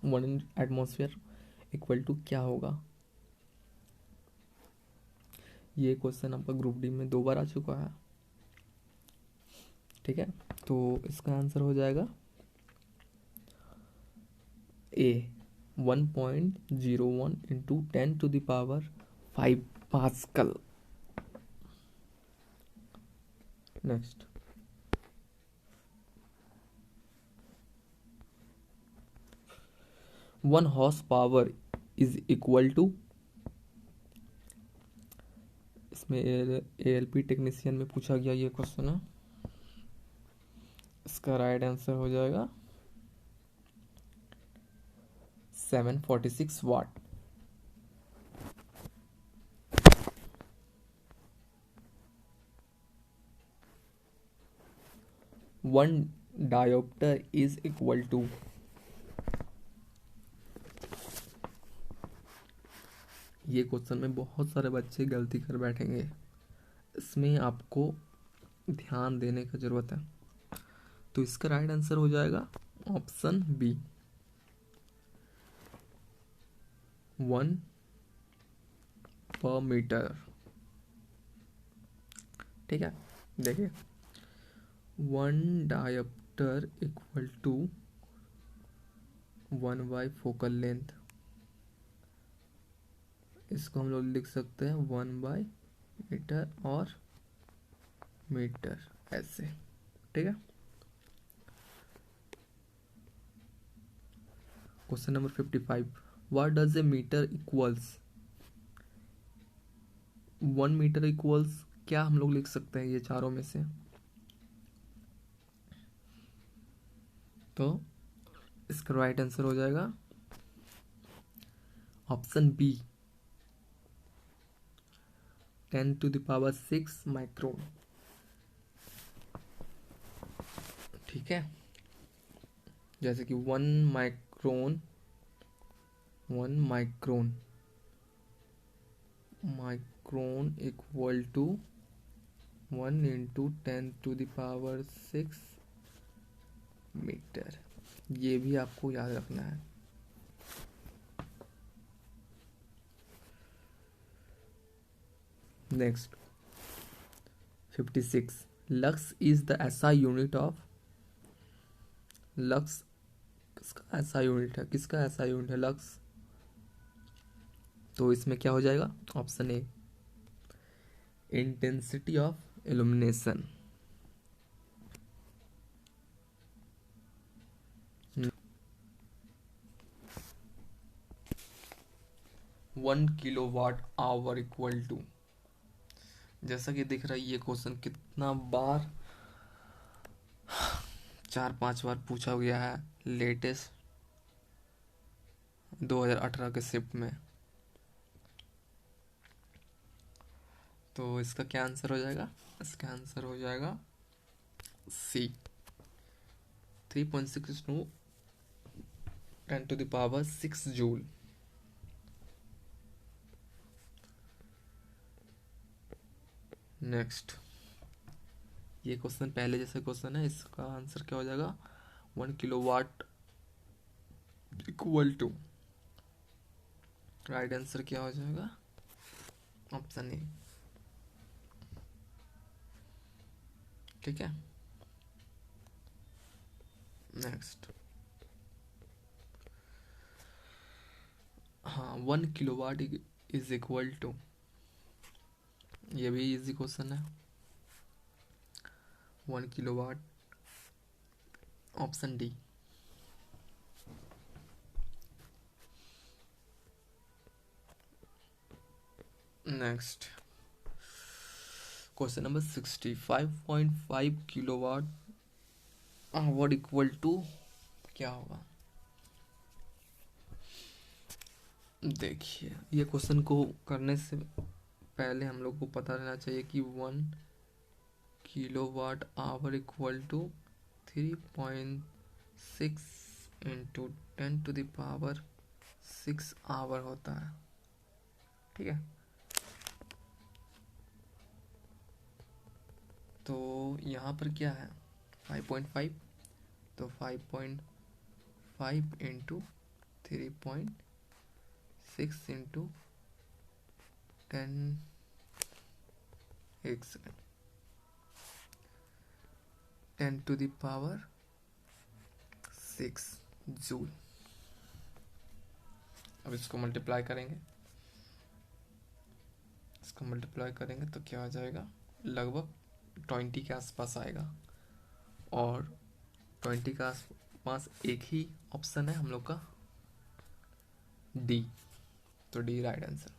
1 atmosphere equal to क्या होगा। ये क्वेश्चन आपका ग्रुप डी में 2 बार आ चुका है। ठीक है, तो इसका आंसर हो जाएगा A 1.01 into 10⁵ pascal. Next, 1 horse power is equal to, इसमें ALP टेक्नीशियन में पूछा गया ये क्वेश्चन है। इसका राइट आंसर हो जाएगा 746 watt. One dioptre is equal to, ये क्वेश्चन में बहुत सारे बच्चे गलती कर बैठेंगे, इसमें आपको ध्यान देने की जरूरत है। तो इसका राइट आंसर हो जाएगा ऑप्शन बी 1 पर मीटर। ठीक है, देखिए 1 dioptre equal to 1 by focal length, इसको हम लोग लिख सकते हैं 1 बाई मीटर और मीटर ऐसे। ठीक है, question number 55, what does a metre equals. 1 metre equals क्या हम लोग लिख सकते हैं ये चारों में से। तो इसका राइट आंसर हो जाएगा ऑप्शन बी 10⁶ माइक्रोन। ठीक है, जैसे कि 1 micron equal to 1 into 10⁶ metre, ये भी आपको याद रखना है। Next 56, lux is the SI unit of, lux किसका SI यूनिट है, किसका SI यूनिट है लक्स। तो इसमें क्या हो जाएगा option A intensity of illumination. 1 kilowatt hour equal to, जैसा कि दिख रहा है ये क्वेश्चन कितना बार 4-5 बार पूछा गया है लेटेस्ट 2018 के शिफ्ट में। तो इसका क्या आंसर हो जाएगा, इसका आंसर हो जाएगा सी 3.62 10⁶ जूल। नेक्स्ट, ये क्वेश्चन पहले जैसा क्वेश्चन है, इसका आंसर क्या हो जाएगा 1 kilowatt equal to, right answer क्या हो जाएगा ऑप्शन ए। ठीक है, नेक्स्ट, हाँ 1 किलोवाट इज इक्वल टू, ये भी इजी क्वेश्चन है। 1 kilowatt option D. Next, question number 60, 5.5 kilowatt hour equal to क्या होगा। देखिए ये क्वेश्चन को करने से पहले हम लोग को पता रहना चाहिए कि 1 kilowatt hour equal to 3.6 into 10⁶ hour होता है। ठीक है, तो यहाँ पर क्या है 5.5, तो 5.5 इंटू 3.6 इंटू 10, एक सेकेंड, 10⁻6 जूल। अब इसको मल्टीप्लाई करेंगे, तो क्या आ जाएगा, लगभग 20 के आसपास आएगा। और 20 के आसपास एक ही ऑप्शन है हम लोग का, डी। तो डी राइट आंसर।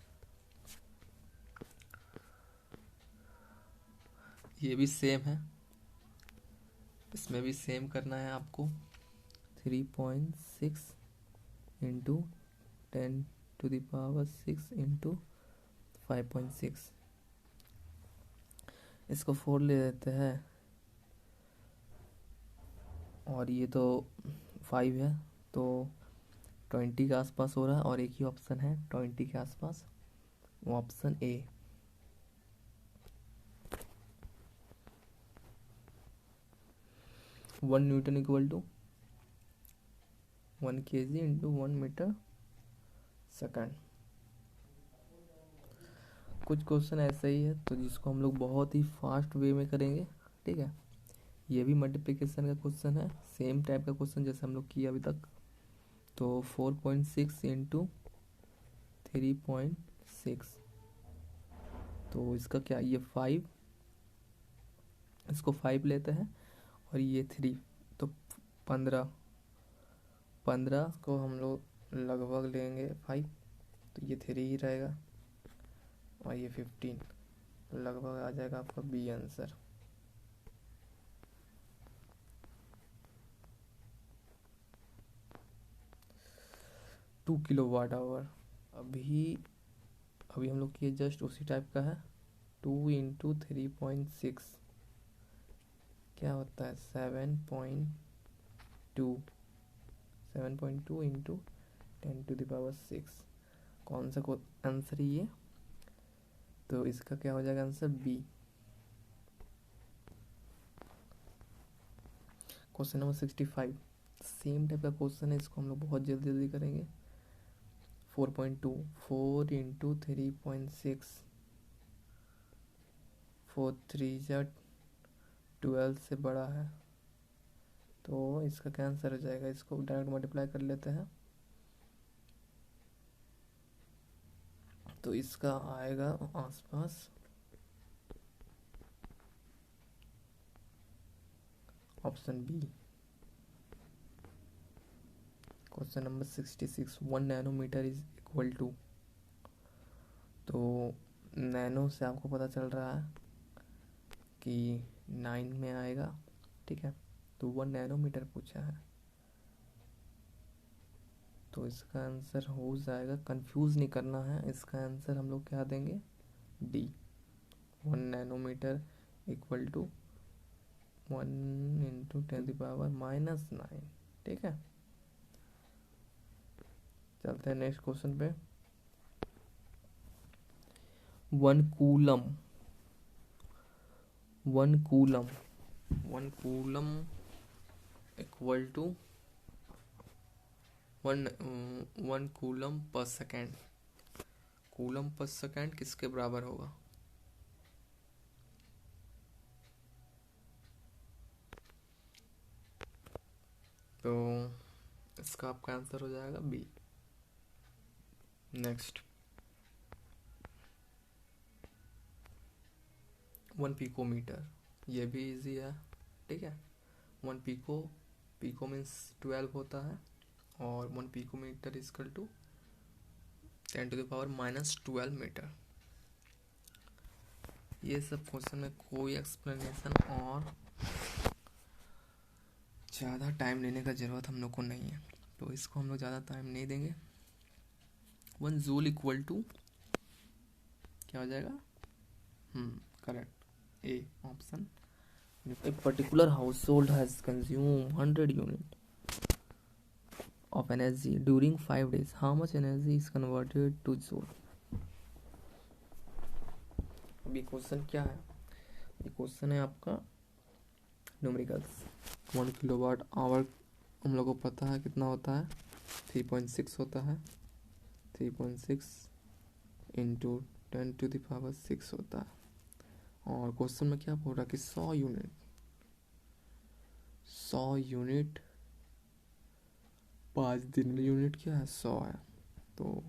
ये भी सेम है, इसमें भी सेम करना है आपको। 3.6 इंटू 10⁻6 इंटू 5.6, इसको 4 ले लेते हैं, और ये तो 5 है, तो 20 के आसपास हो रहा है। और एक ही ऑप्शन है 20 के आसपास, वो option A. 1 newton equal to 1 kg into 1 metre second. कुछ क्वेश्चन ऐसा ही है तो जिसको हम लोग बहुत ही फास्ट वे में करेंगे, ठीक है। ये भी मल्टीप्लिकेशन का क्वेश्चन है, सेम टाइप का क्वेश्चन जैसे हम लोग किया अभी तक। तो 4.6 इंटू 3.6, तो इसका क्या, ये 5, इसको 5 लेते हैं, और ये 3, तो 15 को हम लोग लगभग लेंगे 5, तो ये 3 ही रहेगा, और ये 15, तो लगभग आ जाएगा आपका B answer. Two kilowatt hour. अभी हम लोग किए जस्ट उसी टाइप का है। 2 इंटू 3.6 क्या होता है, 7.2 इंटू 10⁻6। कौन सा आंसर है ये, तो इसका क्या हो जाएगा answer, B. Question number 65, same type का क्वेश्चन है, इसको हम लोग बहुत जल्दी जल्दी करेंगे। 4.2, 4 इंटू 3.6, 4 3 जा 12 से बड़ा है, तो इसका क्या आंसर हो जाएगा, इसको डायरेक्ट मल्टीप्लाई कर लेते हैं, तो इसका आएगा आसपास option B. Question number 66, 1 nanometre is equal to, तो नैनो से आपको पता चल रहा है कि 9 में आएगा, ठीक है। तो 1 नैनोमीटर पूछा है, तो इसका आंसर हो जाएगा, कंफ्यूज नहीं करना है, इसका आंसर हम लोग क्या देंगे, D. 1 nanometre equal to 1 into 10⁻⁻9, ठीक है। चलते हैं नेक्स्ट क्वेश्चन पे। 1 coulomb equal to 1 coulomb per second. Coulomb per second किसके बराबर होगा, तो इसका आपका आंसर हो जाएगा बी। नेक्स्ट, 1 पिकोमीटर, ये भी इजी है, ठीक है। 1 पिको मीन्स 12 होता है, और 1 पिकोमीटर इक्वल टू 10⁻⁻12 मीटर। ये सब क्वेश्चन में कोई एक्सप्लेनेशन और ज़्यादा टाइम लेने का ज़रूरत हम लोग को नहीं है, तो इसको हम लोग ज़्यादा टाइम नहीं देंगे। 1 जूल इक्वल टू क्या हो जाएगा, correct, A option. A particular household has consumed 100 units of energy during 5 days. How much energy is converted to joule? अभी क्वेश्चन क्या है, ये क्वेश्चन है आपका न्यूमेरिकल्स। 1 किलोवाट आवर हम लोग को पता है कितना होता है, 3.6 होता है, 3.6 इंटू 10⁶ होता है। और क्वेश्चन में क्या बोल रहा है कि 100 यूनिट 5 दिन में यूनिट क्या है 100 है, तो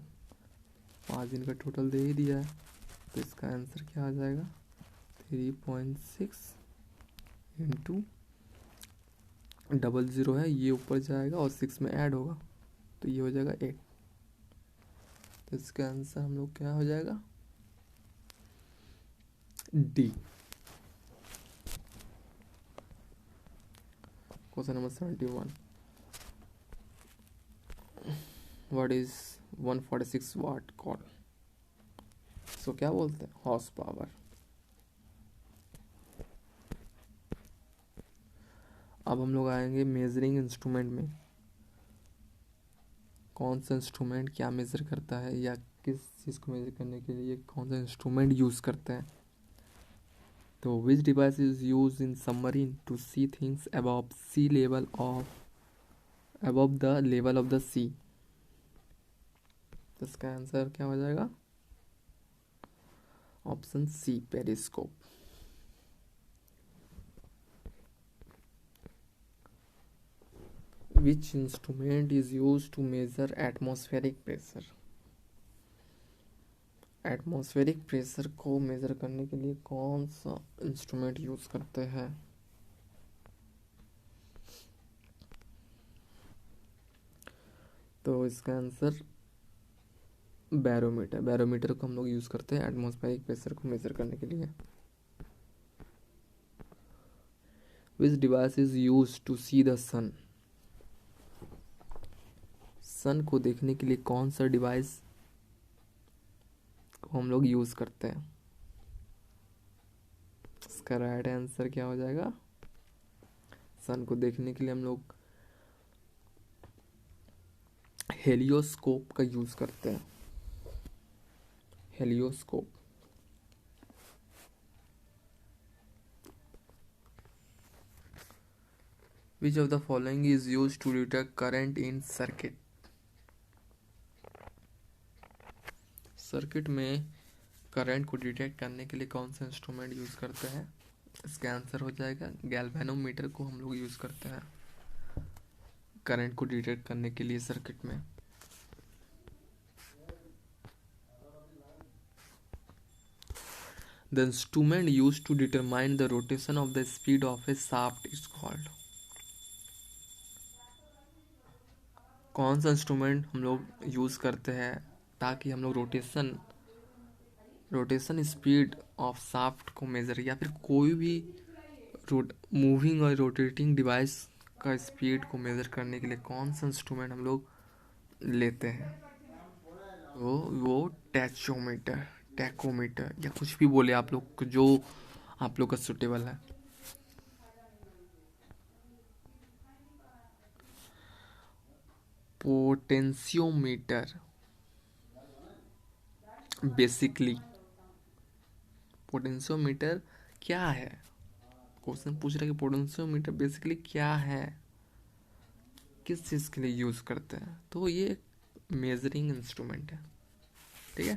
5 दिन का टोटल दे ही दिया है, तो इसका आंसर क्या आ जाएगा 3.6 इंटू 00 है, ये ऊपर जाएगा और 6 में ऐड होगा तो ये हो जाएगा 8। तो इसका आंसर हम लोग क्या हो जाएगा D. Question number 71, what is 146 watt call? So क्या बोलते हैं हॉर्स पावर। अब हम लोग आएंगे मेजरिंग इंस्ट्रूमेंट में, कौन सा इंस्ट्रूमेंट क्या मेजर करता है या किस चीज़ को मेजर करने के लिए कौन सा इंस्ट्रूमेंट यूज़ करते हैं। तो which device is use in submarine to see things above sea level of above the level of the sea. इसका आंसर क्या हो जाएगा option C periscope. Which instrument is used to measure atmospheric pressure? Atmospheric pressure को measure करने के लिए कौन सा इंस्ट्रूमेंट यूज करते हैं। तो इसका आंसर बैरोमीटर। बैरोमीटर को हम लोग यूज करते हैं एटमॉस्फेरिक प्रेशर को मेजर करने के लिए। Which device is used to see the sun? सन को देखने के लिए कौन सा डिवाइस को हम लोग यूज करते हैं। इसका राइट आंसर क्या हो जाएगा, सन को देखने के लिए हम लोग हेलियोस्कोप का यूज करते हैं। हेलियोस्कोप। Which of the following is used to detect current in circuit? Circuit में करंट को डिटेक्ट करने के लिए कौन सा इंस्ट्रूमेंट यूज करते हैं। इसका आंसर हो जाएगा गैल्वेनोमीटर को हम लोग यूज करते हैं करंट को डिटेक्ट करने के लिए सर्किट में। The instrument used to determine the rotation of the speed of a shaft is called। कौन सा इंस्ट्रूमेंट हम लोग यूज करते हैं ताकि हम लोग रोटेशन स्पीड ऑफ शाफ्ट को मेजर या फिर कोई भी मूविंग और रोटेटिंग डिवाइस का स्पीड को मेजर करने के लिए कौन सा इंस्ट्रूमेंट हम लोग लेते हैं। वो टैकोमीटर या कुछ भी बोले आप लोग, जो आप लोग का सुटेबल है। पोटेंशियोमीटर बेसिकली, पोटेंशियोमीटर क्या है, क्वेश्चन पूछ रहा है कि पोटेंशियोमीटर बेसिकली क्या है, किस चीज़ के लिए यूज करते हैं। तो ये मेजरिंग इंस्ट्रूमेंट है, ठीक है।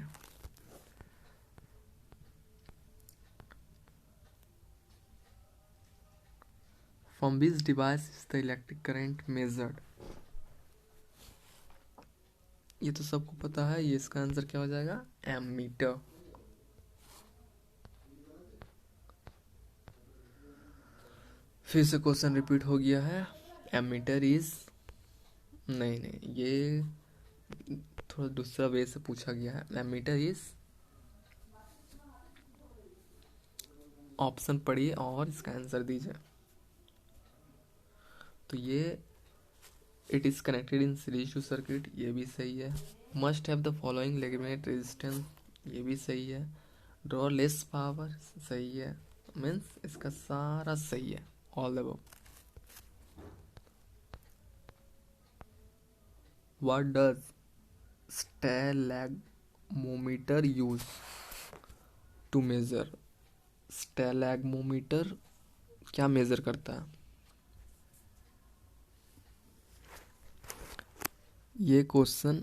From which device is the electric current measured. ये तो सबको पता है, ये इसका आंसर क्या हो जाएगा एमीटर। फिर से क्वेश्चन रिपीट हो गया है, एमीटर इज नहीं ये थोड़ा दूसरा वे से पूछा गया है। एमीटर इज, ऑप्शन पढ़िए और इसका आंसर दीजिए। तो ये it is connected in series to circuit, ये भी सही है। Must have the following ligament resistance, ये भी सही है। ड्रॉ लेस पावर, सही है। मीन्स इसका सारा सही है, all the above. What does stalagmometer use to measure. Stalagmometer क्या मेजर करता है। ये क्वेश्चन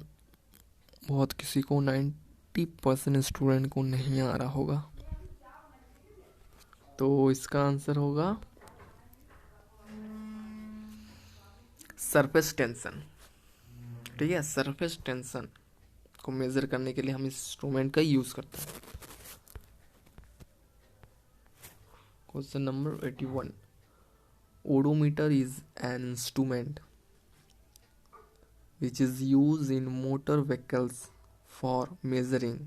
बहुत किसी को 90% स्टूडेंट को नहीं आ रहा होगा, तो इसका आंसर होगा सरफेस टेंशन। ठीक है, सरफेस टेंशन को मेजर करने के लिए हम इस इंस्ट्रूमेंट का यूज करते हैं। Question number 81, odometer is an instrument which is used in motor vehicles for measuring।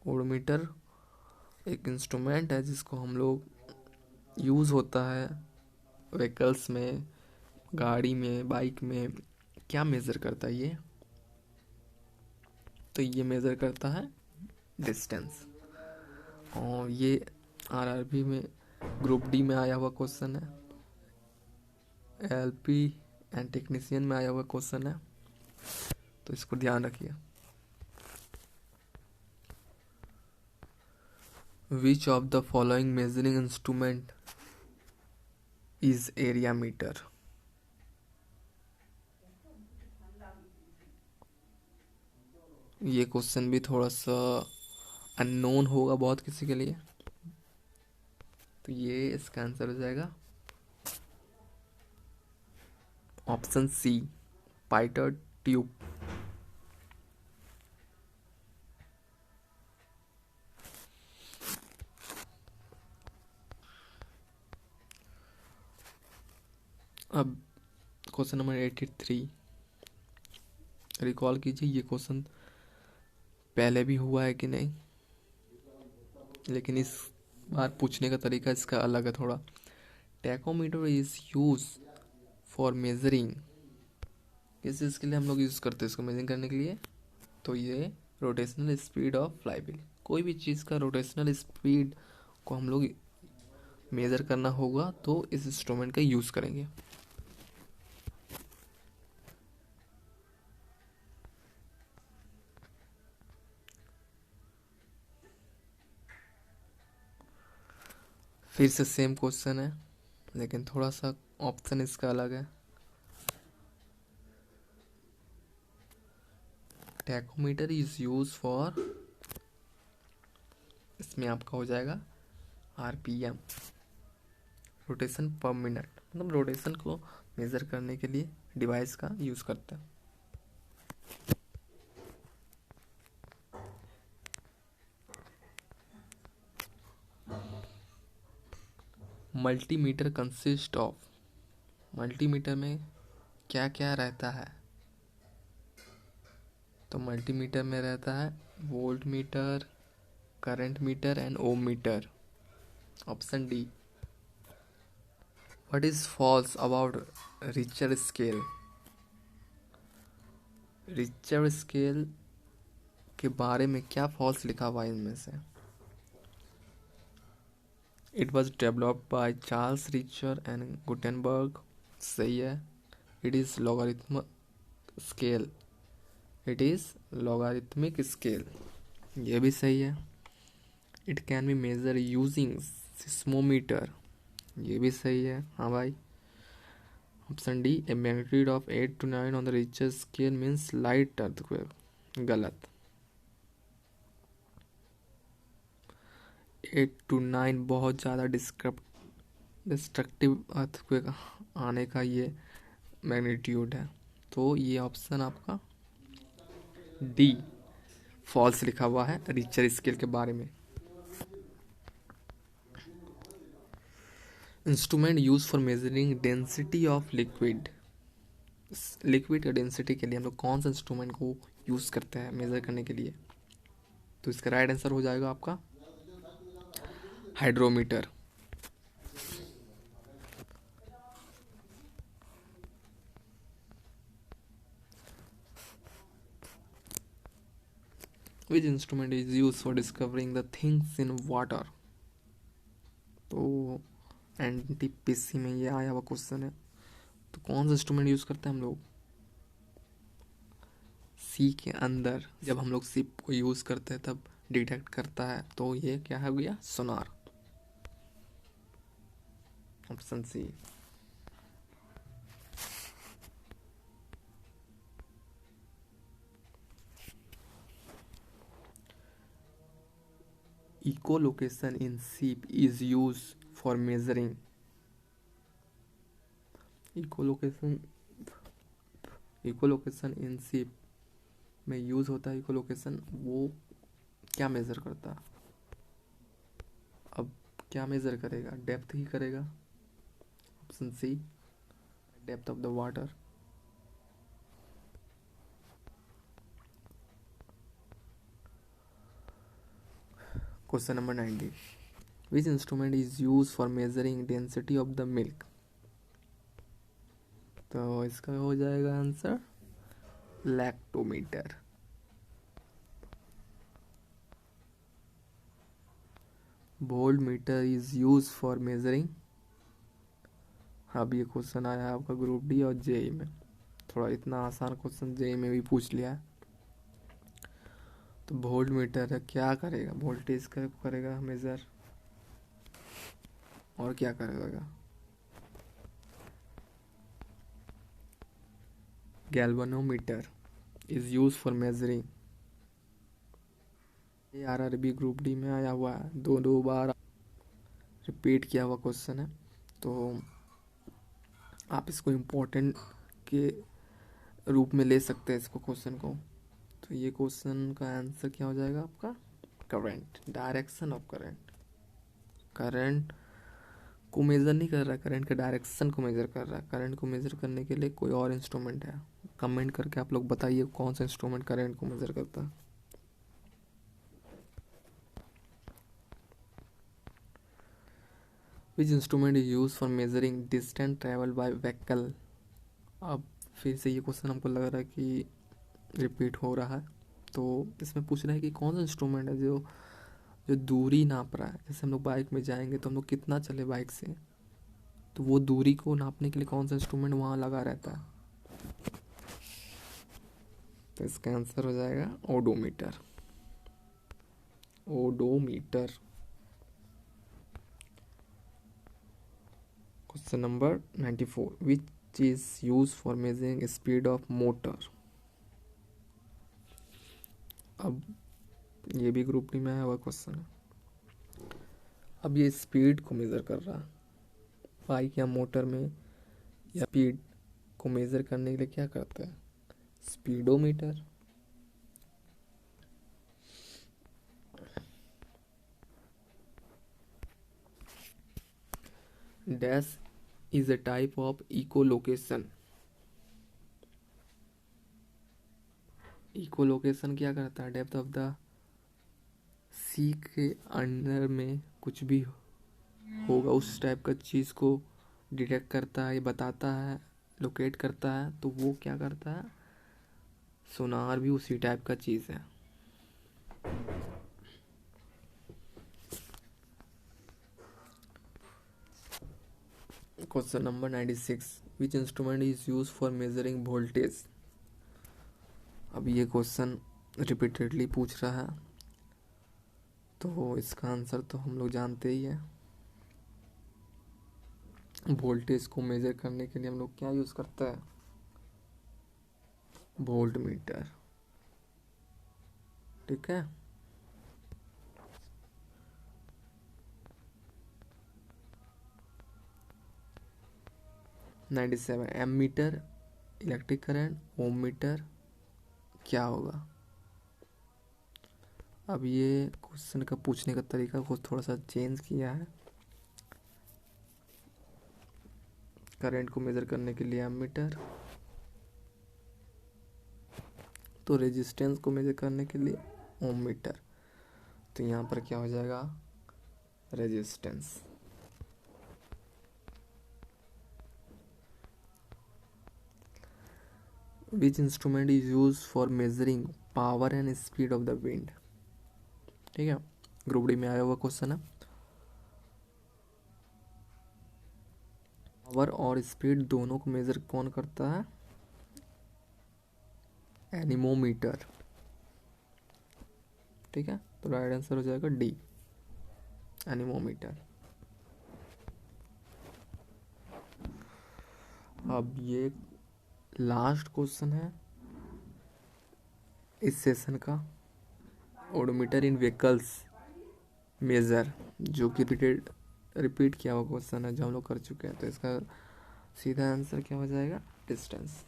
Odometer एक इंस्ट्रूमेंट है जिसको हम लोग यूज़ होता है व्हीकल्स में, गाड़ी में, बाइक में। क्या मेज़र करता है ये? तो ये मेज़र करता है डिस्टेंस। और ये आरआरबी में ग्रुप डी में आया हुआ क्वेश्चन है, एलपी एंड टेक्नीशियन में आया हुआ क्वेश्चन है, तो इसको ध्यान रखिए। Which of the following measuring instrument is area metre? ये क्वेश्चन भी थोड़ा सा अननोन होगा बहुत किसी के लिए, तो ये इसका आंसर हो जाएगा ऑप्शन सी, पाइटर ट्यूब। अब क्वेश्चन नंबर 83, रिकॉल कीजिए ये क्वेश्चन पहले भी हुआ है कि नहीं, लेकिन इस बार पूछने का तरीका इसका अलग है थोड़ा। Tachometer is use for measuring, किस चीज़ के लिए हम लोग यूज़ करते हैं इसको मेजरिंग करने के लिए? तो ये रोटेशनल स्पीड ऑफ फ्लाईव्हील। कोई भी चीज़ का रोटेशनल स्पीड को हम लोग मेज़र करना होगा तो इस इंस्ट्रूमेंट का यूज़ करेंगे। फिर से सेम क्वेश्चन है, लेकिन थोड़ा सा ऑप्शन इसका अलग है। टैकोमीटर इज यूज फॉर, इसमें आपका हो जाएगा आरपीएम, रोटेशन पर मिनट, मतलब रोटेशन को मेज़र करने के लिए डिवाइस का यूज़ करते हैं। मल्टीमीटर कंसिस्ट ऑफ, मल्टीमीटर में क्या क्या रहता है? तो मल्टीमीटर में रहता है volt metre, current metre and ohm metre. Option D. What is false about Richter scale? Richter scale के बारे में क्या फॉल्स लिखा हुआ है इनमें से? It was developed by Charles Richter and Gutenberg, सही है। It is logarithm scale, it is logarithmic scale, ये भी सही है। It can be measure using seismometer, ये भी सही है। हाँ भाई। Option D, a magnitude of 8 to 9 on the Richter scale means light earthquake, गलत। 8 to 9 बहुत ज़्यादा डिस्ट्रक्टिव अर्थक्वेक आने का ये मैग्नीट्यूड है, तो ये ऑप्शन आपका डी फॉल्स लिखा हुआ है रिचर स्केल के बारे में। Instrument use for measuring density of liquid, liquid का डेंसिटी के लिए हम लोग कौन सा इंस्ट्रूमेंट को यूज करते हैं मेजर करने के लिए? तो इसका राइट आंसर हो जाएगा आपका hydrometer. Which instrument is used for discovering the things in water? तो एनटीपीसी में ये आया हुआ क्वेश्चन है, तो कौन सा इंस्ट्रूमेंट यूज करते हैं हम लोग? सी के अंदर जब हम लोग सिप को यूज करते हैं तब डिटेक्ट करता है, तो ये क्या हो गया? Sonar. Option C. echolocation in sheep is used for measuring. echolocation echolocation in sheep में यूज़ होता है echolocation, वो क्या मेज़र करता है? अब क्या मेज़र करेगा? डेप्थ ही करेगा। Option C, depth of the water. Question number 90, which instrument is use for measuring density of the milk? तो इसका हो जाएगा answer lactometer. Volt metre is use for measuring. अब ये क्वेश्चन आया है आपका ग्रुप डी और जेई में, थोड़ा इतना आसान क्वेश्चन जेई में भी पूछ लिया है। तो वोल्ट मीटर क्या करेगा? वोल्टेज का करेगा मेजर, और क्या करेगा? Galvanometer is use for measuring. ये आरआरबी ग्रुप डी में आया हुआ है, दो बार रिपीट किया हुआ क्वेश्चन है, तो आप इसको इम्पोर्टेंट के रूप में ले सकते हैं इसको क्वेश्चन को। तो ये क्वेश्चन का आंसर क्या हो जाएगा आपका? Current, direction of current. Current को मेज़र नहीं कर रहा है, करंट के डायरेक्शन को मेज़र कर रहा है। करंट को मेज़र करने के लिए कोई और इंस्ट्रूमेंट है? कमेंट करके आप लोग बताइए कौन सा इंस्ट्रूमेंट करंट को मेज़र करता है। विच instrument is use for measuring distance travel by vehicle? अब फिर से ये क्वेश्चन हमको लग रहा है कि रिपीट हो रहा है, तो इसमें पूछ रहा है कि कौन सा इंस्ट्रूमेंट है जो जो दूरी नाप रहा है। जैसे हम लोग बाइक में जाएंगे तो हम लोग कितना चले बाइक से, तो वो दूरी को नापने के लिए कौन सा इंस्ट्रूमेंट वहाँ लगा रहता है? तो इसका आंसर हो जाएगा odometer. Odometer. Question number 94, which is use for measuring speed of motor? अब ये भी ग्रुप डी में आया हुआ क्वेश्चन है। अब ये स्पीड को मेज़र कर रहा है बाइक या मोटर में, या स्पीड को मेज़र करने के लिए क्या करता है? Speedometer. Dash is a type of echolocation. Echolocation क्या करता है? डेप्थ ऑफ द सी के अंडर में कुछ भी होगा उस टाइप का चीज़ को डिटेक्ट करता है, ये बताता है, लोकेट करता है। तो वो क्या करता है? सोनार भी उसी टाइप का चीज़ है। Question number 96, which instrument is use for measuring voltage? अब ये क्वेश्चन रिपीटेडली पूछ रहा है, तो इसका आंसर तो हम लोग जानते ही है। वोल्टेज को मेजर करने के लिए हम लोग क्या यूज़ करते हैं? Voltmeter. ठीक है। Ninety seven, ammeter electric current, ohmmeter क्या होगा? अब ये क्वेश्चन का पूछने का तरीका को थोड़ा सा चेंज किया है। करंट को मेजर करने के लिए एमीटर, तो रेजिस्टेंस को मेजर करने के लिए ओम मीटर। तो यहाँ पर क्या हो जाएगा? Resistance. Which instrument is use for measuring power and speed of the wind? ठीक है, ग्रुप डी में आया हुआ क्वेश्चन है। पावर और स्पीड दोनों को मेजर कौन करता है? एनीमोमीटर। ठीक है, तो राइट आंसर हो जाएगा डी, एनीमोमीटर। अब ये लास्ट क्वेश्चन है इस सेशन का, ओडोमीटर इन व्हीकल्स मेजर, जो कि रिपीट किया हुआ क्वेश्चन है जो हम लोग कर चुके हैं, तो इसका सीधा आंसर क्या हो जाएगा, डिस्टेंस।